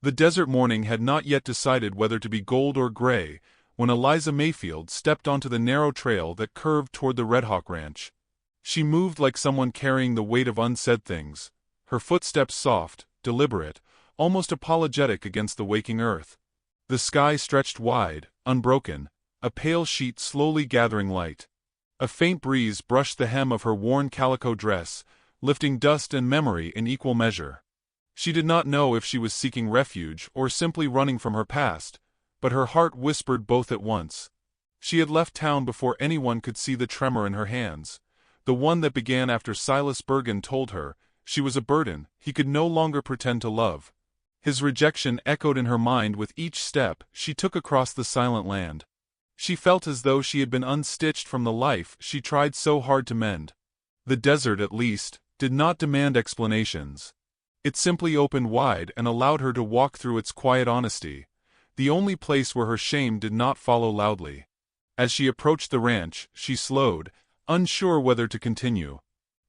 The desert morning had not yet decided whether to be gold or gray when Eliza Mayfield stepped onto the narrow trail that curved toward the Red Hawk Ranch. She moved like someone carrying the weight of unsaid things, her footsteps soft, deliberate, almost apologetic against the waking earth. The sky stretched wide, unbroken, a pale sheet slowly gathering light. A faint breeze brushed the hem of her worn calico dress, lifting dust and memory in equal measure. She did not know if she was seeking refuge or simply running from her past, but her heart whispered both at once. She had left town before anyone could see the tremor in her hands, the one that began after Silas Bergen told her she was a burden he could no longer pretend to love. His rejection echoed in her mind with each step she took across the silent land. She felt as though she had been unstitched from the life she tried so hard to mend. The desert, at least, did not demand explanations. It simply opened wide and allowed her to walk through its quiet honesty, the only place where her shame did not follow loudly. As she approached the ranch, she slowed, unsure whether to continue.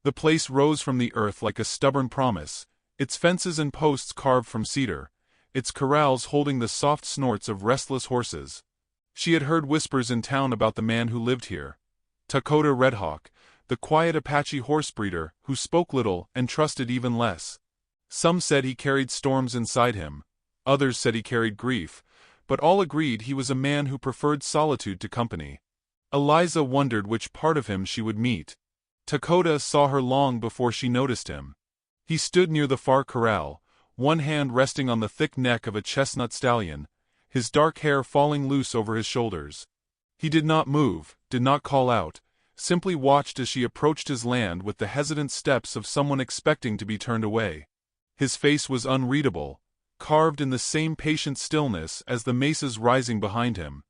The place rose from the earth like a stubborn promise, its fences and posts carved from cedar, its corrals holding the soft snorts of restless horses. She had heard whispers in town about the man who lived here. Dakota Redhawk, the quiet Apache horse breeder who spoke little and trusted even less. Some said he carried storms inside him, others said he carried grief, but all agreed he was a man who preferred solitude to company. Eliza wondered which part of him she would meet. Dakota saw her long before she noticed him. He stood near the far corral, one hand resting on the thick neck of a chestnut stallion, his dark hair falling loose over his shoulders. He did not move, did not call out, simply watched as she approached his land with the hesitant steps of someone expecting to be turned away. His face was unreadable, carved in the same patient stillness as the mesas rising behind him.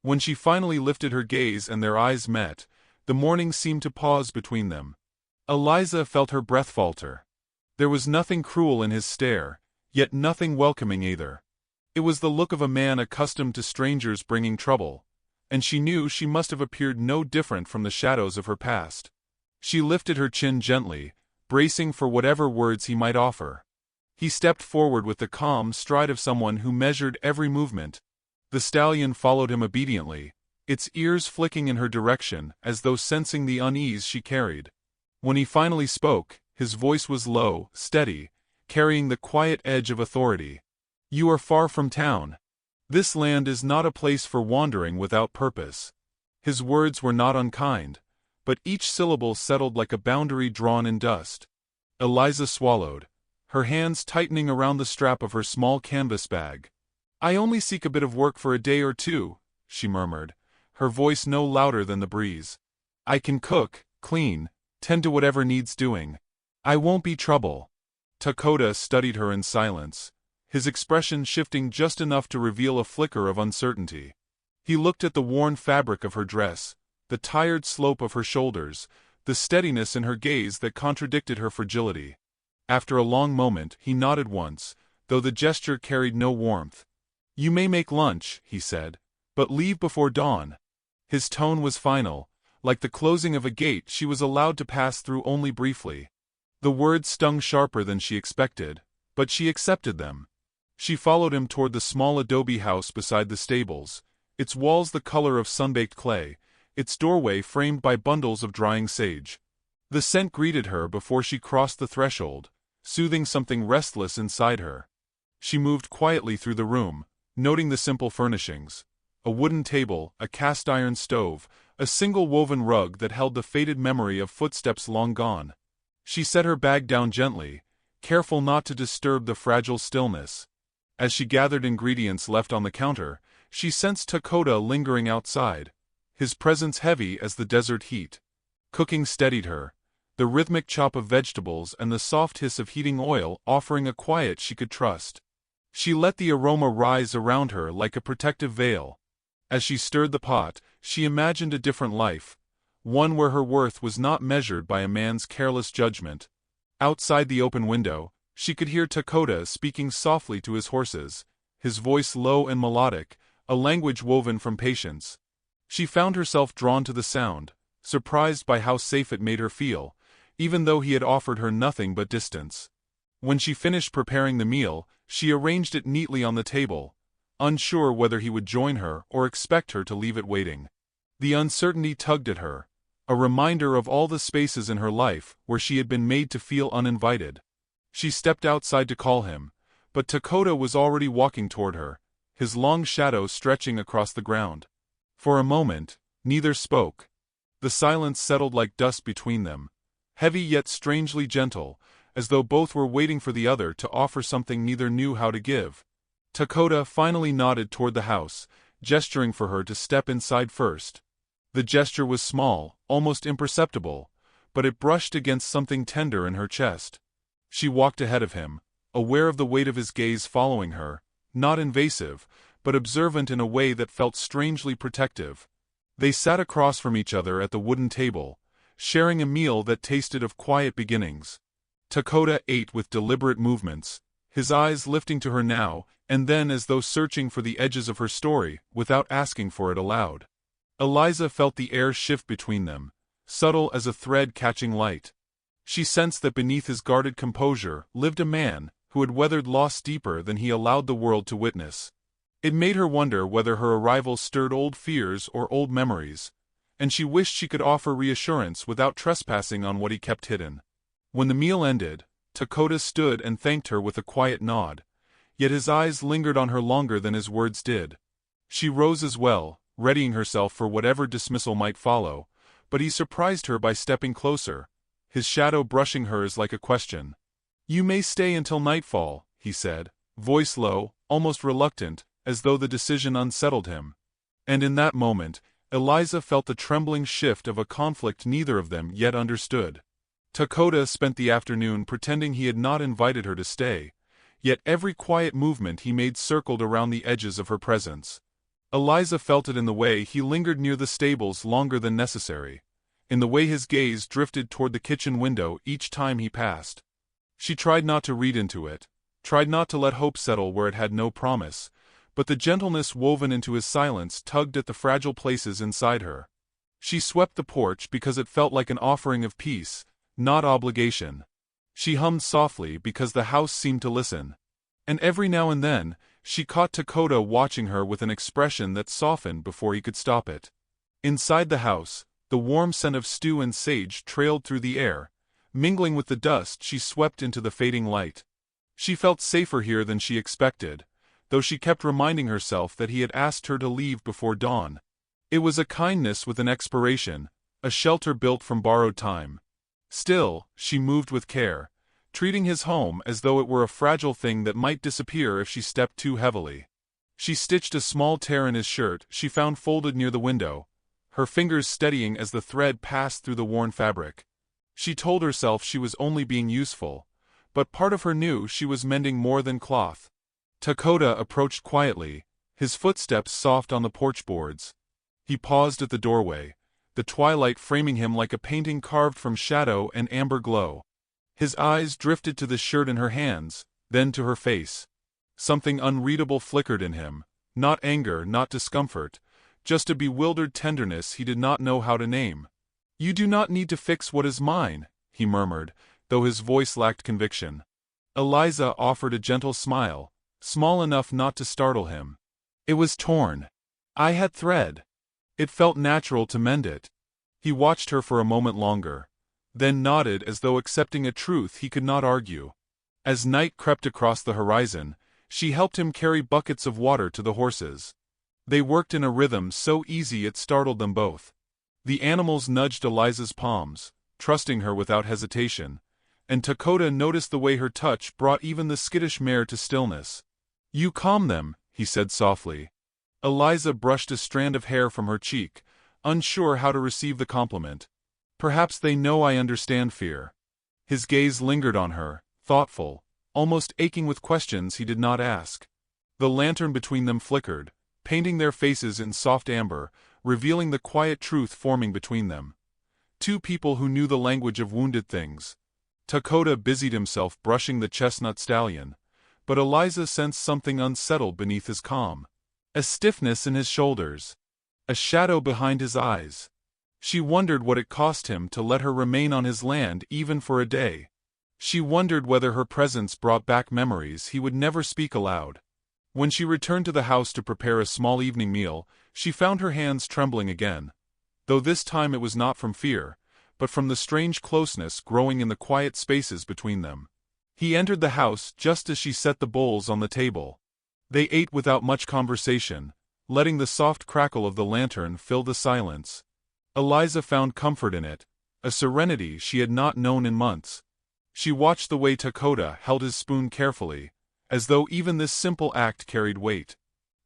When she finally lifted her gaze and their eyes met, the morning seemed to pause between them. Eliza felt her breath falter. There was nothing cruel in his stare, yet nothing welcoming either. It was the look of a man accustomed to strangers bringing trouble, and she knew she must have appeared no different from the shadows of her past. She lifted her chin gently, bracing for whatever words he might offer. He stepped forward with the calm stride of someone who measured every movement. The stallion followed him obediently, its ears flicking in her direction as though sensing the unease she carried. When he finally spoke, his voice was low, steady, carrying the quiet edge of authority. "You are far from town. This land is not a place for wandering without purpose." His words were not unkind, but each syllable settled like a boundary drawn in dust. Eliza swallowed, her hands tightening around the strap of her small canvas bag. "I only seek a bit of work for a day or two," she murmured, her voice no louder than the breeze. "I can cook, clean, tend to whatever needs doing. I won't be trouble." Dakota studied her in silence, his expression shifting just enough to reveal a flicker of uncertainty. He looked at the worn fabric of her dress, the tired slope of her shoulders, the steadiness in her gaze that contradicted her fragility. After a long moment, he nodded once, though the gesture carried no warmth. "You may make lunch," he said, "but leave before dawn." His tone was final, like the closing of a gate she was allowed to pass through only briefly. The words stung sharper than she expected, but she accepted them. She followed him toward the small adobe house beside the stables, its walls the color of sun-baked clay, its doorway framed by bundles of drying sage. The scent greeted her before she crossed the threshold, soothing something restless inside her. She moved quietly through the room, noting the simple furnishings: a wooden table, a cast-iron stove, a single woven rug that held the faded memory of footsteps long gone. She set her bag down gently, careful not to disturb the fragile stillness. As she gathered ingredients left on the counter, she sensed Dakota lingering outside, his presence heavy as the desert heat. Cooking steadied her, the rhythmic chop of vegetables and the soft hiss of heating oil offering a quiet she could trust. She let the aroma rise around her like a protective veil. As she stirred the pot, she imagined a different life, one where her worth was not measured by a man's careless judgment. Outside the open window, she could hear Dakota speaking softly to his horses, his voice low and melodic, a language woven from patience. She found herself drawn to the sound, surprised by how safe it made her feel, even though he had offered her nothing but distance. When she finished preparing the meal, She arranged it neatly on the table, unsure whether he would join her or expect her to leave it waiting. The uncertainty tugged at her, a reminder of all the spaces in her life where she had been made to feel uninvited. She stepped outside to call him, but Dakota was already walking toward her, his long shadow stretching across the ground. For a moment, neither spoke. The silence settled like dust between them, heavy yet strangely gentle, as though both were waiting for the other to offer something neither knew how to give. Dakota finally nodded toward the house, gesturing for her to step inside first. The gesture was small, almost imperceptible, but it brushed against something tender in her chest. She walked ahead of him, aware of the weight of his gaze following her, not invasive, but observant in a way that felt strangely protective. They sat across from each other at the wooden table, sharing a meal that tasted of quiet beginnings. Dakota ate with deliberate movements, his eyes lifting to her now and then as though searching for the edges of her story without asking for it aloud. Eliza felt the air shift between them, subtle as a thread catching light. She sensed that beneath his guarded composure lived a man who had weathered loss deeper than he allowed the world to witness. It made her wonder whether her arrival stirred old fears or old memories, and she wished she could offer reassurance without trespassing on what he kept hidden. When the meal ended, Dakota stood and thanked her with a quiet nod, yet his eyes lingered on her longer than his words did. She rose as well, readying herself for whatever dismissal might follow, but he surprised her by stepping closer, his shadow brushing hers like a question. "You may stay until nightfall," he said, voice low, almost reluctant, as though the decision unsettled him. And in that moment, Eliza felt the trembling shift of a conflict neither of them yet understood. Dakota spent the afternoon pretending he had not invited her to stay, yet every quiet movement he made circled around the edges of her presence. Eliza felt it in the way he lingered near the stables longer than necessary, in the way his gaze drifted toward the kitchen window each time he passed. She tried not to read into it, tried not to let hope settle where it had no promise, but the gentleness woven into his silence tugged at the fragile places inside her. She swept the porch because it felt like an offering of peace, not obligation. She hummed softly because the house seemed to listen. And every now and then, she caught Dakota watching her with an expression that softened before he could stop it. Inside the house, the warm scent of stew and sage trailed through the air, mingling with the dust she swept into the fading light. She felt safer here than she expected, though she kept reminding herself that he had asked her to leave before dawn. It was a kindness with an expiration, a shelter built from borrowed time. Still, she moved with care, treating his home as though it were a fragile thing that might disappear if she stepped too heavily. She stitched a small tear in his shirt she found folded near the window, her fingers steadying as the thread passed through the worn fabric. She told herself she was only being useful, but part of her knew she was mending more than cloth. Dakota approached quietly, his footsteps soft on the porch boards. He paused at the doorway, the twilight framing him like a painting carved from shadow and amber glow. His eyes drifted to the shirt in her hands, then to her face. Something unreadable flickered in him, not anger, not discomfort, just a bewildered tenderness he did not know how to name. "You do not need to fix what is mine," he murmured, though his voice lacked conviction. Eliza offered a gentle smile, small enough not to startle him. "It was torn. I had thread. It felt natural to mend it." He watched her for a moment longer, then nodded as though accepting a truth he could not argue. As night crept across the horizon, she helped him carry buckets of water to the horses. They worked in a rhythm so easy it startled them both. The animals nudged Eliza's palms, trusting her without hesitation, and Dakota noticed the way her touch brought even the skittish mare to stillness. "You calm them," he said softly. Eliza brushed a strand of hair from her cheek, unsure how to receive the compliment. "Perhaps they know I understand fear." His gaze lingered on her, thoughtful, almost aching with questions he did not ask. The lantern between them flickered, painting their faces in soft amber, revealing the quiet truth forming between them. Two people who knew the language of wounded things. Dakota busied himself brushing the chestnut stallion, but Eliza sensed something unsettled beneath his calm. A stiffness in his shoulders. A shadow behind his eyes. She wondered what it cost him to let her remain on his land even for a day. She wondered whether her presence brought back memories he would never speak aloud. When she returned to the house to prepare a small evening meal, she found her hands trembling again. Though this time it was not from fear, but from the strange closeness growing in the quiet spaces between them. He entered the house just as she set the bowls on the table. They ate without much conversation, letting the soft crackle of the lantern fill the silence. Eliza found comfort in it, a serenity she had not known in months. She watched the way Dakota held his spoon carefully, as though even this simple act carried weight.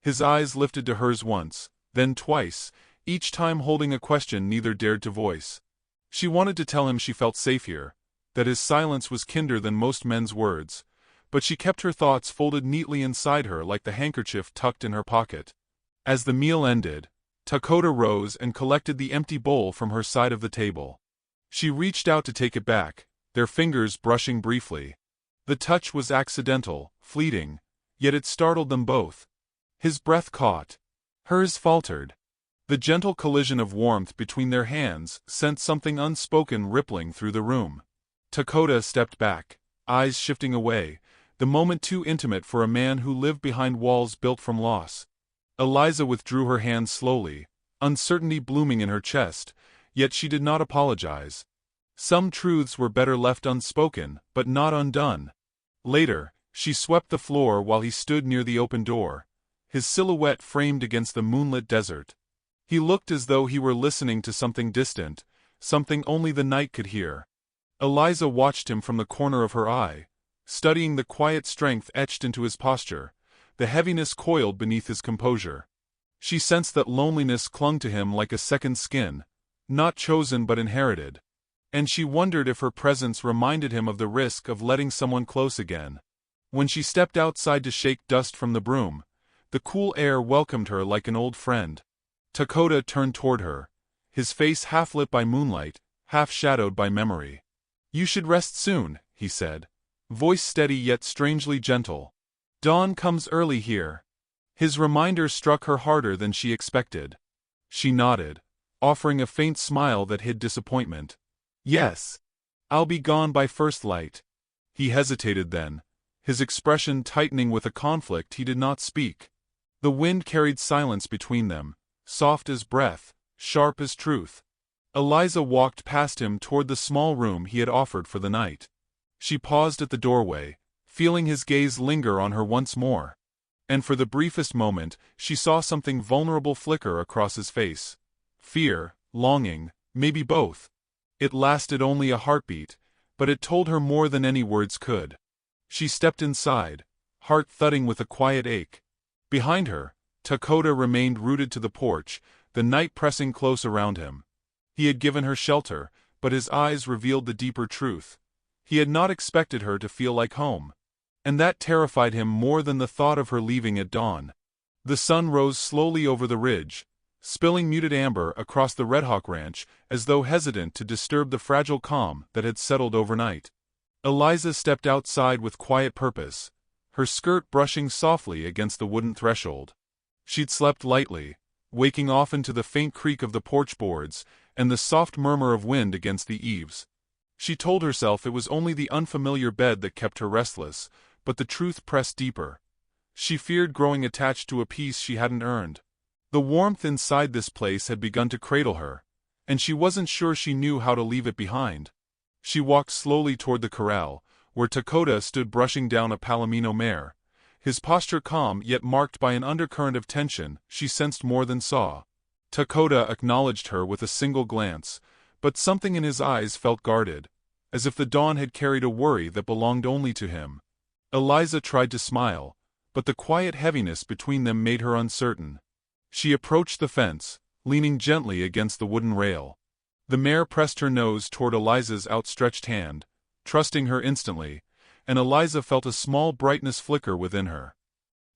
His eyes lifted to hers once, then twice, each time holding a question neither dared to voice. She wanted to tell him she felt safe here, that his silence was kinder than most men's words, but she kept her thoughts folded neatly inside her like the handkerchief tucked in her pocket. As the meal ended, Dakota rose and collected the empty bowl from her side of the table. She reached out to take it back, their fingers brushing briefly. The touch was accidental, fleeting, yet it startled them both. His breath caught. Hers faltered. The gentle collision of warmth between their hands sent something unspoken rippling through the room. Dakota stepped back, eyes shifting away, the moment too intimate for a man who lived behind walls built from loss. Eliza withdrew her hands slowly, uncertainty blooming in her chest, yet she did not apologize. Some truths were better left unspoken, but not undone. Later, she swept the floor while he stood near the open door, his silhouette framed against the moonlit desert. He looked as though he were listening to something distant, something only the night could hear. Eliza watched him from the corner of her eye, studying the quiet strength etched into his posture, the heaviness coiled beneath his composure. She sensed that loneliness clung to him like a second skin, not chosen but inherited. And she wondered if her presence reminded him of the risk of letting someone close again. When she stepped outside to shake dust from the broom, the cool air welcomed her like an old friend. Dakota turned toward her, his face half lit by moonlight, half shadowed by memory. "You should rest soon," he said, voice steady yet strangely gentle. "Dawn comes early here." His reminder struck her harder than she expected. She nodded, offering a faint smile that hid disappointment. "Yes. I'll be gone by first light." He hesitated then, his expression tightening with a conflict he did not speak. The wind carried silence between them, soft as breath, sharp as truth. Eliza walked past him toward the small room he had offered for the night. She paused at the doorway, feeling his gaze linger on her once more. And for the briefest moment, she saw something vulnerable flicker across his face. Fear, longing, maybe both. It lasted only a heartbeat, but it told her more than any words could. She stepped inside, heart thudding with a quiet ache. Behind her, Dakota remained rooted to the porch, the night pressing close around him. He had given her shelter, but his eyes revealed the deeper truth. He had not expected her to feel like home. And that terrified him more than the thought of her leaving at dawn. The sun rose slowly over the ridge, spilling muted amber across the Red Hawk Ranch as though hesitant to disturb the fragile calm that had settled overnight. Eliza stepped outside with quiet purpose, her skirt brushing softly against the wooden threshold. She'd slept lightly, waking often to the faint creak of the porch boards and the soft murmur of wind against the eaves. She told herself it was only the unfamiliar bed that kept her restless, but the truth pressed deeper. She feared growing attached to a peace she hadn't earned. The warmth inside this place had begun to cradle her, and she wasn't sure she knew how to leave it behind. She walked slowly toward the corral, where Dakota stood brushing down a Palomino mare, his posture calm yet marked by an undercurrent of tension she sensed more than saw. Dakota acknowledged her with a single glance, but something in his eyes felt guarded, as if the dawn had carried a worry that belonged only to him. Eliza tried to smile, but the quiet heaviness between them made her uncertain. She approached the fence, leaning gently against the wooden rail. The mare pressed her nose toward Eliza's outstretched hand, trusting her instantly, and Eliza felt a small brightness flicker within her.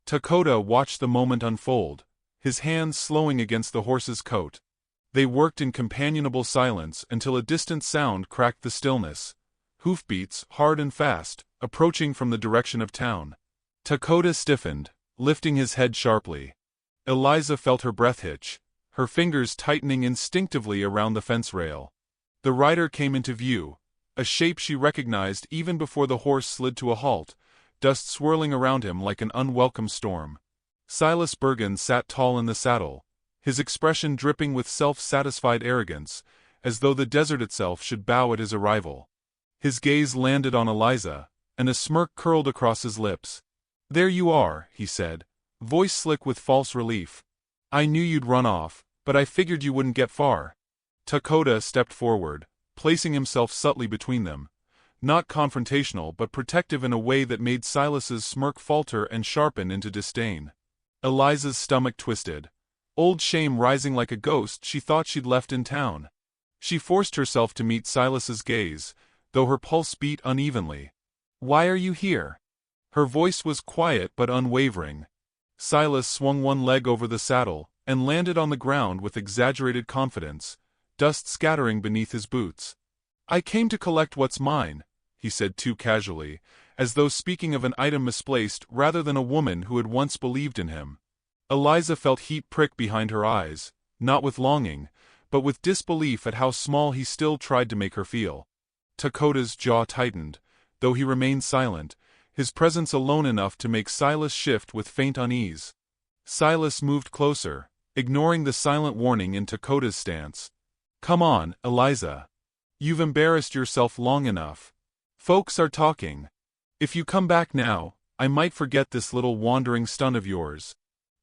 Dakota watched the moment unfold, his hands slowing against the horse's coat. They worked in companionable silence until a distant sound cracked the stillness. Hoofbeats, hard and fast, approaching from the direction of town. Dakota stiffened, lifting his head sharply. Eliza felt her breath hitch, her fingers tightening instinctively around the fence rail. The rider came into view, a shape she recognized even before the horse slid to a halt, dust swirling around him like an unwelcome storm. Silas Bergen sat tall in the saddle, his expression dripping with self-satisfied arrogance, as though the desert itself should bow at his arrival. His gaze landed on Eliza, and a smirk curled across his lips. "There you are," he said, voice slick with false relief. "I knew you'd run off, but I figured you wouldn't get far." Dakota stepped forward, placing himself subtly between them, not confrontational but protective in a way that made Silas's smirk falter and sharpen into disdain. Eliza's stomach twisted. Old shame rising like a ghost she thought she'd left in town. She forced herself to meet Silas's gaze, though her pulse beat unevenly. "Why are you here?" Her voice was quiet but unwavering. Silas swung one leg over the saddle and landed on the ground with exaggerated confidence, dust scattering beneath his boots. "I came to collect what's mine," he said too casually, as though speaking of an item misplaced rather than a woman who had once believed in him. Eliza felt heat prick behind her eyes, not with longing, but with disbelief at how small he still tried to make her feel. Dakota's jaw tightened, though he remained silent, his presence alone enough to make Silas shift with faint unease. Silas moved closer, ignoring the silent warning in Dakota's stance. "Come on, Eliza. You've embarrassed yourself long enough. Folks are talking. If you come back now, I might forget this little wandering stunt of yours."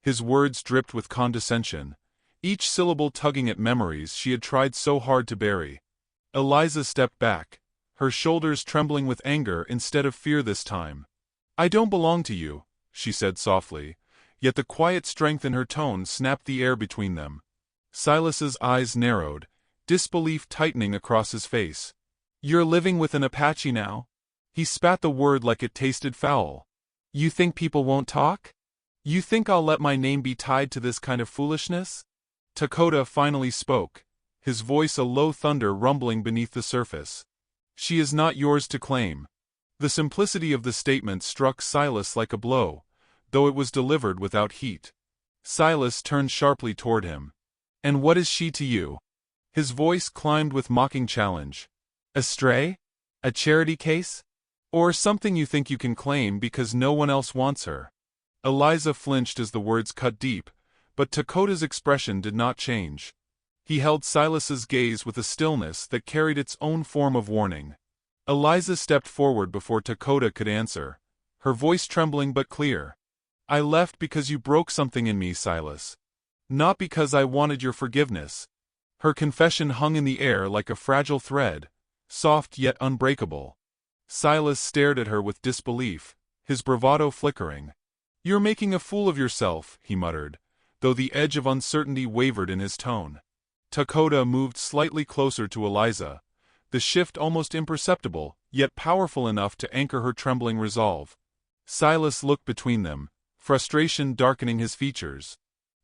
His words dripped with condescension, each syllable tugging at memories she had tried so hard to bury. Eliza stepped back, her shoulders trembling with anger instead of fear this time. "I don't belong to you," she said softly, yet the quiet strength in her tone snapped the air between them. Silas's eyes narrowed, disbelief tightening across his face. "You're living with an Apache now?" He spat the word like it tasted foul. "You think people won't talk? You think I'll let my name be tied to this kind of foolishness?" Dakota finally spoke, his voice a low thunder rumbling beneath the surface. "She is not yours to claim." The simplicity of the statement struck Silas like a blow, though it was delivered without heat. Silas turned sharply toward him. "And what is she to you?" His voice climbed with mocking challenge. "A stray? A charity case? Or something you think you can claim because no one else wants her?" Eliza flinched as the words cut deep, but Dakota's expression did not change. He held Silas's gaze with a stillness that carried its own form of warning. Eliza stepped forward before Dakota could answer, her voice trembling but clear. "I left because you broke something in me, Silas. Not because I wanted your forgiveness." Her confession hung in the air like a fragile thread, soft yet unbreakable. Silas stared at her with disbelief, his bravado flickering. "You're making a fool of yourself," he muttered, though the edge of uncertainty wavered in his tone. Dakota moved slightly closer to Eliza, the shift almost imperceptible, yet powerful enough to anchor her trembling resolve. Silas looked between them, frustration darkening his features.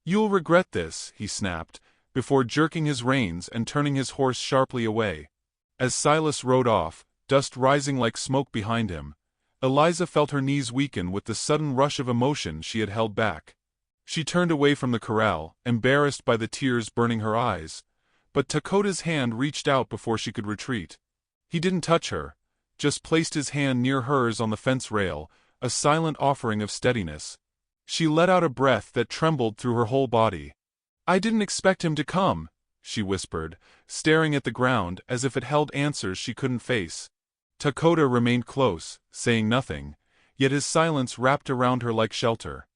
"You'll regret this," he snapped, before jerking his reins and turning his horse sharply away. As Silas rode off, dust rising like smoke behind him, Eliza felt her knees weaken with the sudden rush of emotion she had held back. She turned away from the corral, embarrassed by the tears burning her eyes, but Dakota's hand reached out before she could retreat. He didn't touch her, just placed his hand near hers on the fence rail, a silent offering of steadiness. She let out a breath that trembled through her whole body. "I didn't expect him to come," she whispered, staring at the ground as if it held answers she couldn't face. Dakota remained close, saying nothing, yet his silence wrapped around her like shelter.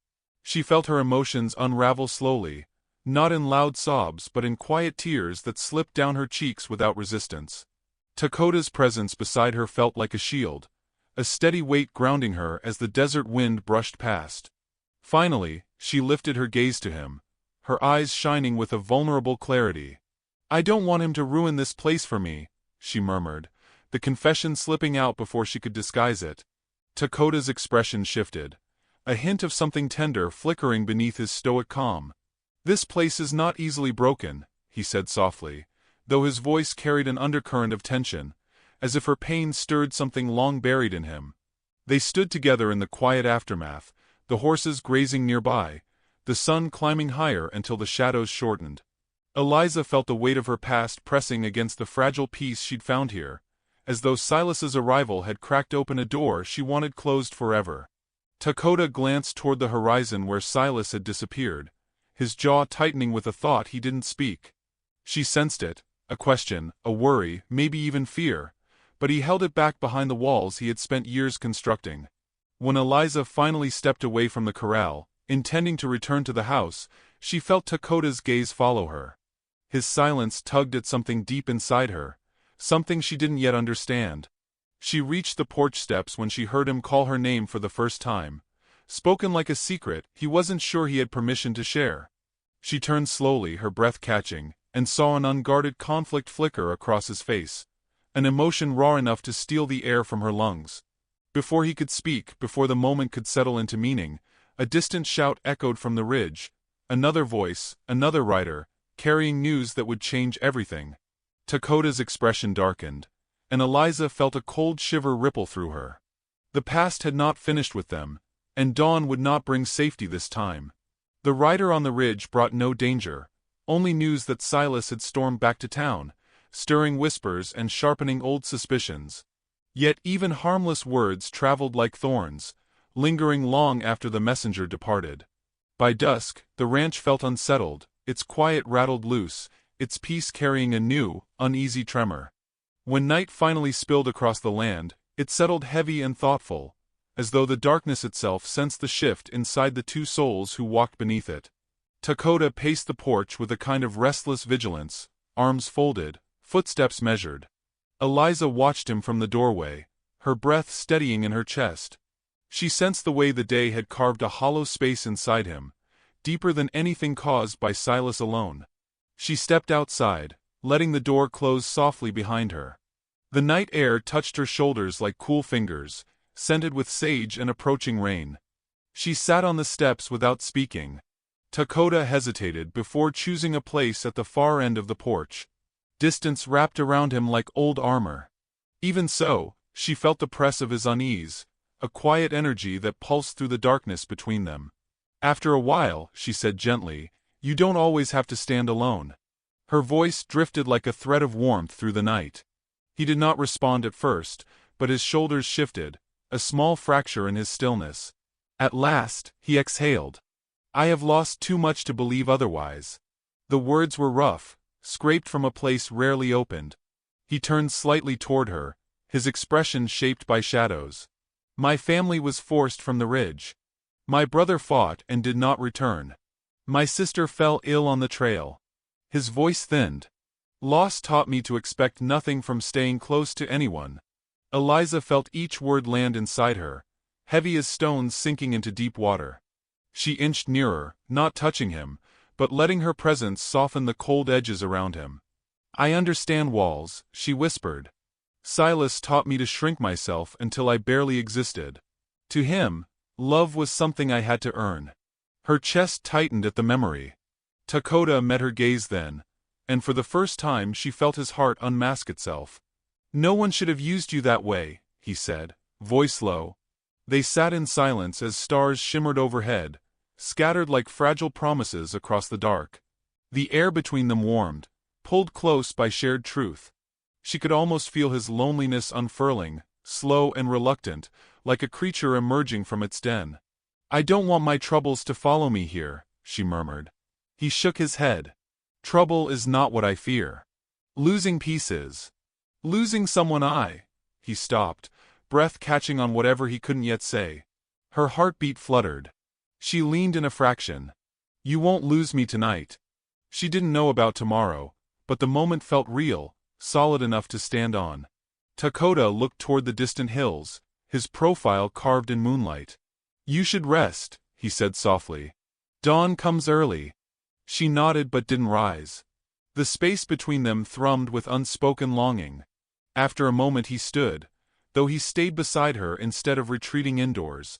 She felt her emotions unravel slowly, not in loud sobs but in quiet tears that slipped down her cheeks without resistance. Dakota's presence beside her felt like a shield, a steady weight grounding her as the desert wind brushed past. Finally, she lifted her gaze to him, her eyes shining with a vulnerable clarity. "I don't want him to ruin this place for me," she murmured, the confession slipping out before she could disguise it. Dakota's expression shifted, a hint of something tender flickering beneath his stoic calm. "This place is not easily broken," he said softly, though his voice carried an undercurrent of tension, as if her pain stirred something long buried in him. They stood together in the quiet aftermath, the horses grazing nearby, the sun climbing higher until the shadows shortened. Eliza felt the weight of her past pressing against the fragile peace she'd found here, as though Silas's arrival had cracked open a door she wanted closed forever. Dakota glanced toward the horizon where Silas had disappeared, his jaw tightening with a thought he didn't speak. She sensed it, a question, a worry, maybe even fear, but he held it back behind the walls he had spent years constructing. When Eliza finally stepped away from the corral, intending to return to the house, she felt Dakota's gaze follow her. His silence tugged at something deep inside her, something she didn't yet understand. She reached the porch steps when she heard him call her name for the first time, spoken like a secret he wasn't sure he had permission to share. She turned slowly, her breath catching, and saw an unguarded conflict flicker across his face, an emotion raw enough to steal the air from her lungs. Before he could speak, before the moment could settle into meaning, a distant shout echoed from the ridge, another voice, another rider, carrying news that would change everything. Dakota's expression darkened, and Eliza felt a cold shiver ripple through her. The past had not finished with them, and dawn would not bring safety this time. The rider on the ridge brought no danger, only news that Silas had stormed back to town, stirring whispers and sharpening old suspicions. Yet even harmless words traveled like thorns, lingering long after the messenger departed. By dusk, the ranch felt unsettled, its quiet rattled loose, its peace carrying a new, uneasy tremor. When night finally spilled across the land, it settled heavy and thoughtful, as though the darkness itself sensed the shift inside the two souls who walked beneath it. Dakota paced the porch with a kind of restless vigilance, arms folded, footsteps measured. Eliza watched him from the doorway, her breath steadying in her chest. She sensed the way the day had carved a hollow space inside him, deeper than anything caused by Silas alone. She stepped outside, letting the door close softly behind her. The night air touched her shoulders like cool fingers, scented with sage and approaching rain. She sat on the steps without speaking. Dakota hesitated before choosing a place at the far end of the porch. Distance wrapped around him like old armor. Even so, she felt the press of his unease, a quiet energy that pulsed through the darkness between them. After a while, she said gently, "You don't always have to stand alone." Her voice drifted like a thread of warmth through the night. He did not respond at first, but his shoulders shifted, a small fracture in his stillness. At last, he exhaled. "I have lost too much to believe otherwise." The words were rough, scraped from a place rarely opened. He turned slightly toward her, his expression shaped by shadows. "My family was forced from the ridge. My brother fought and did not return. My sister fell ill on the trail." His voice thinned. "Loss taught me to expect nothing from staying close to anyone." Eliza felt each word land inside her, heavy as stones sinking into deep water. She inched nearer, not touching him, but letting her presence soften the cold edges around him. "I understand walls," she whispered. "Silas taught me to shrink myself until I barely existed. To him, love was something I had to earn." Her chest tightened at the memory. Dakota met her gaze then, and for the first time she felt his heart unmask itself. "No one should have used you that way," he said, voice low. They sat in silence as stars shimmered overhead, scattered like fragile promises across the dark. The air between them warmed, pulled close by shared truth. She could almost feel his loneliness unfurling, slow and reluctant, like a creature emerging from its den. "I don't want my troubles to follow me here," she murmured. He shook his head. "Trouble is not what I fear. Losing peace is. Losing someone He stopped, breath catching on whatever he couldn't yet say. Her heartbeat fluttered. She leaned in a fraction. "You won't lose me tonight." She didn't know about tomorrow, but the moment felt real, solid enough to stand on. Dakota looked toward the distant hills, his profile carved in moonlight. "You should rest," he said softly. "Dawn comes early." She nodded but didn't rise. The space between them thrummed with unspoken longing. After a moment he stood, though he stayed beside her instead of retreating indoors.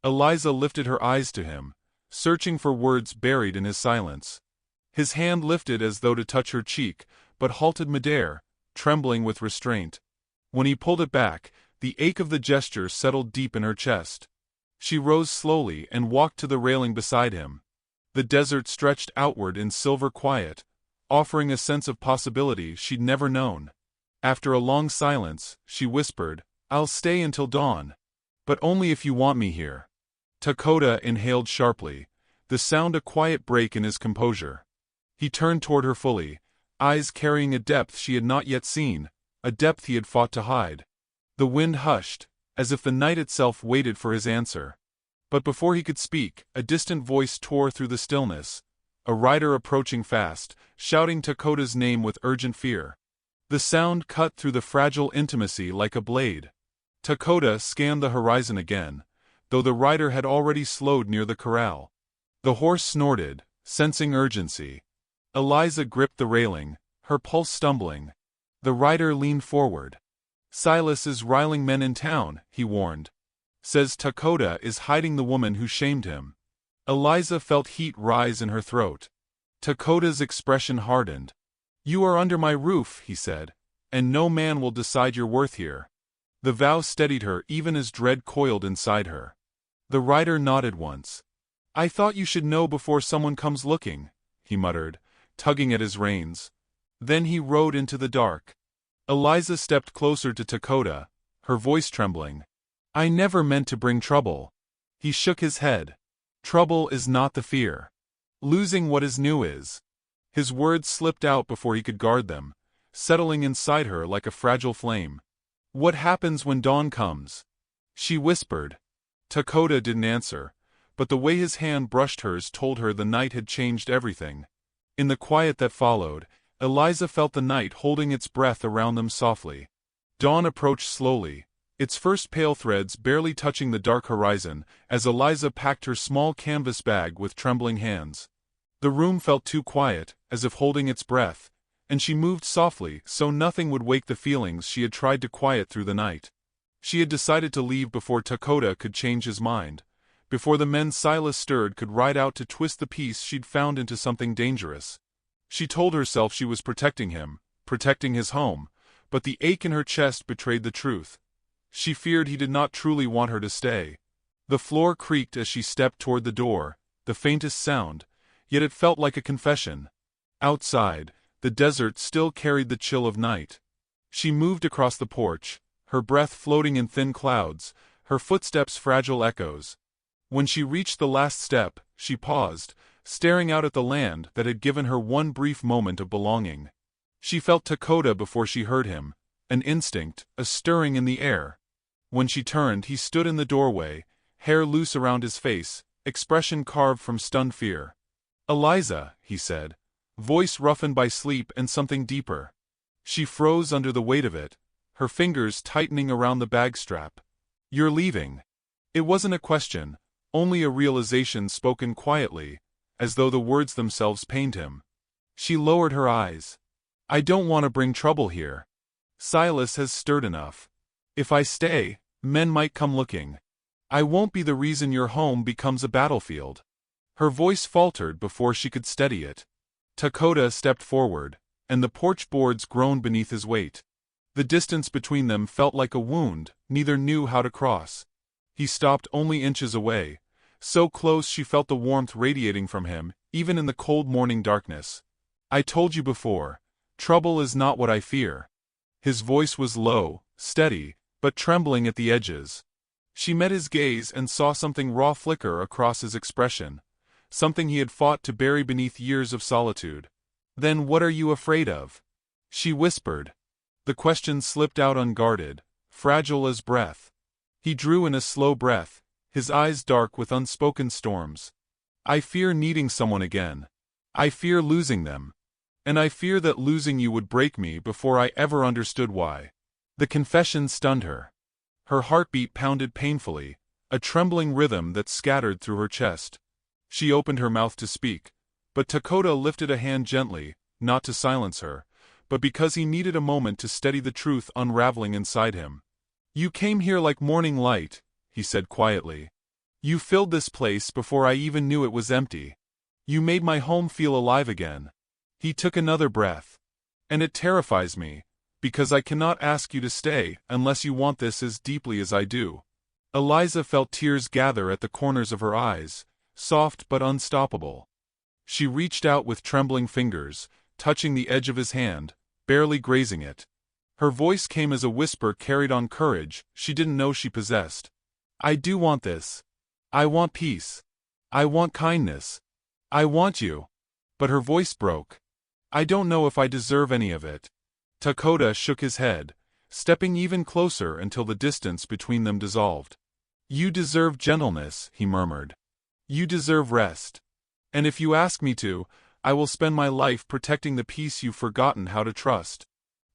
Eliza lifted her eyes to him, searching for words buried in his silence. His hand lifted as though to touch her cheek, but halted midair, trembling with restraint. When he pulled it back, the ache of the gesture settled deep in her chest. She rose slowly and walked to the railing beside him. The desert stretched outward in silver quiet, offering a sense of possibility she'd never known. After a long silence, she whispered, "I'll stay until dawn. But only if you want me here." Dakota inhaled sharply, the sound a quiet break in his composure. He turned toward her fully, eyes carrying a depth she had not yet seen, a depth he had fought to hide. The wind hushed, as if the night itself waited for his answer. But before he could speak, a distant voice tore through the stillness, a rider approaching fast, shouting Dakota's name with urgent fear. The sound cut through the fragile intimacy like a blade. Dakota scanned the horizon again, though the rider had already slowed near the corral. The horse snorted, sensing urgency. Eliza gripped the railing, her pulse stumbling. The rider leaned forward. "Silas is riling men in town," he warned. "Says Dakota is hiding the woman who shamed him." Eliza felt heat rise in her throat. Dakota's expression hardened. "You are under my roof," he said, "and no man will decide your worth here." The vow steadied her even as dread coiled inside her. The rider nodded once. "I thought you should know before someone comes looking," he muttered, tugging at his reins. Then he rode into the dark. Eliza stepped closer to Dakota, her voice trembling. "I never meant to bring trouble." He shook his head. "Trouble is not the fear. Losing what is new is." His words slipped out before he could guard them, settling inside her like a fragile flame. "What happens when dawn comes?" she whispered. Dakota didn't answer, but the way his hand brushed hers told her the night had changed everything. In the quiet that followed, Eliza felt the night holding its breath around them softly. Dawn approached slowly, its first pale threads barely touching the dark horizon, as Eliza packed her small canvas bag with trembling hands. The room felt too quiet, as if holding its breath, and she moved softly so nothing would wake the feelings she had tried to quiet through the night. She had decided to leave before Dakota could change his mind, before the men Silas stirred could ride out to twist the peace she'd found into something dangerous. She told herself she was protecting him, protecting his home, but the ache in her chest betrayed the truth. She feared he did not truly want her to stay. The floor creaked as she stepped toward the door, the faintest sound, yet it felt like a confession. Outside, the desert still carried the chill of night. She moved across the porch, her breath floating in thin clouds, her footsteps fragile echoes. When she reached the last step, she paused, staring out at the land that had given her one brief moment of belonging. She felt Dakota before she heard him, an instinct, a stirring in the air. When she turned, he stood in the doorway, hair loose around his face, expression carved from stunned fear. "Eliza," he said, voice roughened by sleep and something deeper. She froze under the weight of it, her fingers tightening around the bag strap. "You're leaving." It wasn't a question, only a realization spoken quietly, as though the words themselves pained him. She lowered her eyes. "I don't want to bring trouble here. Silas has stirred enough. If I stay, men might come looking. I won't be the reason your home becomes a battlefield." Her voice faltered before she could steady it. Dakota stepped forward, and the porch boards groaned beneath his weight. The distance between them felt like a wound neither knew how to cross. He stopped only inches away, so close she felt the warmth radiating from him, even in the cold morning darkness. "I told you before, trouble is not what I fear." His voice was low, steady, but trembling at the edges. She met his gaze and saw something raw flicker across his expression, something he had fought to bury beneath years of solitude. "Then what are you afraid of?" she whispered. The question slipped out unguarded, fragile as breath. He drew in a slow breath, his eyes dark with unspoken storms. "I fear needing someone again. I fear losing them. And I fear that losing you would break me before I ever understood why." The confession stunned her. Her heartbeat pounded painfully, a trembling rhythm that scattered through her chest. She opened her mouth to speak, but Dakota lifted a hand gently, not to silence her, but because he needed a moment to steady the truth unraveling inside him. "You came here like morning light," he said quietly. "You filled this place before I even knew it was empty. You made my home feel alive again." He took another breath. "And it terrifies me, because I cannot ask you to stay unless you want this as deeply as I do." Eliza felt tears gather at the corners of her eyes, soft but unstoppable. She reached out with trembling fingers, touching the edge of his hand, barely grazing it. Her voice came as a whisper carried on courage she didn't know she possessed. I do want this. I want peace. I want kindness. I want you. But her voice broke. I don't know if I deserve any of it. Dakota shook his head, stepping even closer until the distance between them dissolved. You deserve gentleness, he murmured. You deserve rest. And if you ask me to, I will spend my life protecting the peace you've forgotten how to trust.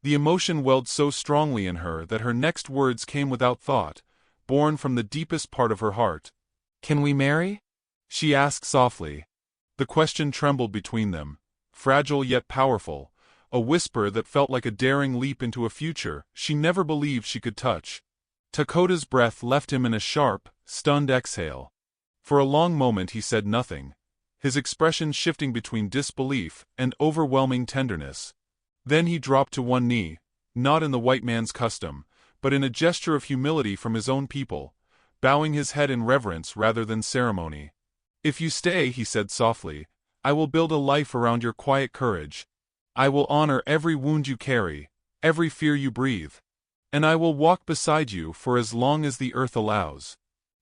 The emotion welled so strongly in her that her next words came without thought, born from the deepest part of her heart. Can we marry? She asked softly. The question trembled between them, fragile yet powerful, a whisper that felt like a daring leap into a future she never believed she could touch. Dakota's breath left him in a sharp, stunned exhale. For a long moment he said nothing, his expression shifting between disbelief and overwhelming tenderness. Then he dropped to one knee, not in the white man's custom, but in a gesture of humility from his own people, bowing his head in reverence rather than ceremony. If you stay, he said softly, I will build a life around your quiet courage. I will honor every wound you carry, every fear you breathe. And I will walk beside you for as long as the earth allows.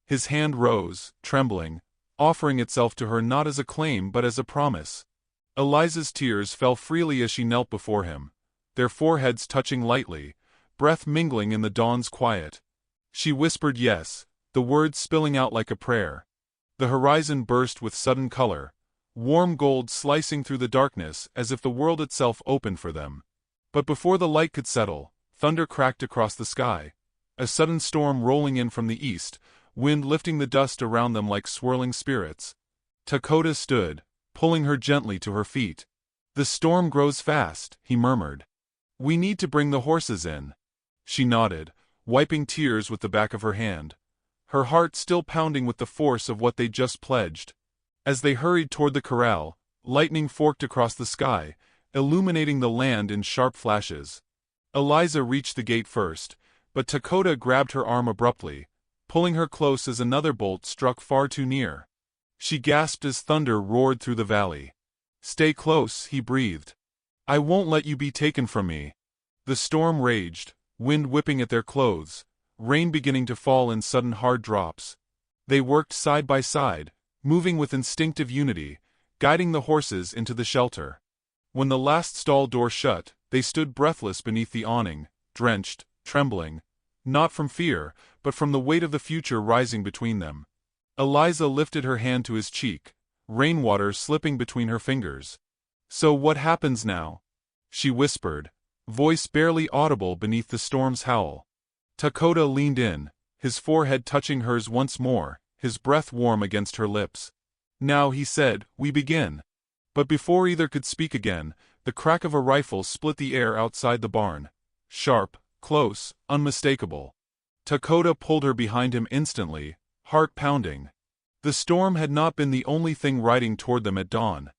His hand rose, trembling, offering itself to her not as a claim but as a promise. Eliza's tears fell freely as she knelt before him, their foreheads touching lightly, breath mingling in the dawn's quiet. She whispered yes, the words spilling out like a prayer. The horizon burst with sudden color, warm gold slicing through the darkness as if the world itself opened for them. But before the light could settle, thunder cracked across the sky, a sudden storm rolling in from the east, wind lifting the dust around them like swirling spirits. Dakota stood, pulling her gently to her feet. The storm grows fast, he murmured. We need to bring the horses in. She nodded, wiping tears with the back of her hand, her heart still pounding with the force of what they'd just pledged. As they hurried toward the corral, lightning forked across the sky, illuminating the land in sharp flashes. Eliza reached the gate first, but Dakota grabbed her arm abruptly, pulling her close as another bolt struck far too near. She gasped as thunder roared through the valley. Stay close, he breathed. I won't let you be taken from me. The storm raged, wind whipping at their clothes, rain beginning to fall in sudden hard drops. They worked side by side, moving with instinctive unity, guiding the horses into the shelter. When the last stall door shut, they stood breathless beneath the awning, drenched, trembling, not from fear, but from the weight of the future rising between them. Eliza lifted her hand to his cheek, rainwater slipping between her fingers. So what happens now? She whispered, voice barely audible beneath the storm's howl. Dakota leaned in, his forehead touching hers once more, his breath warm against her lips. Now, he said, we begin. But before either could speak again, the crack of a rifle split the air outside the barn. Sharp, close, unmistakable. Dakota pulled her behind him instantly, heart pounding. The storm had not been the only thing riding toward them at dawn.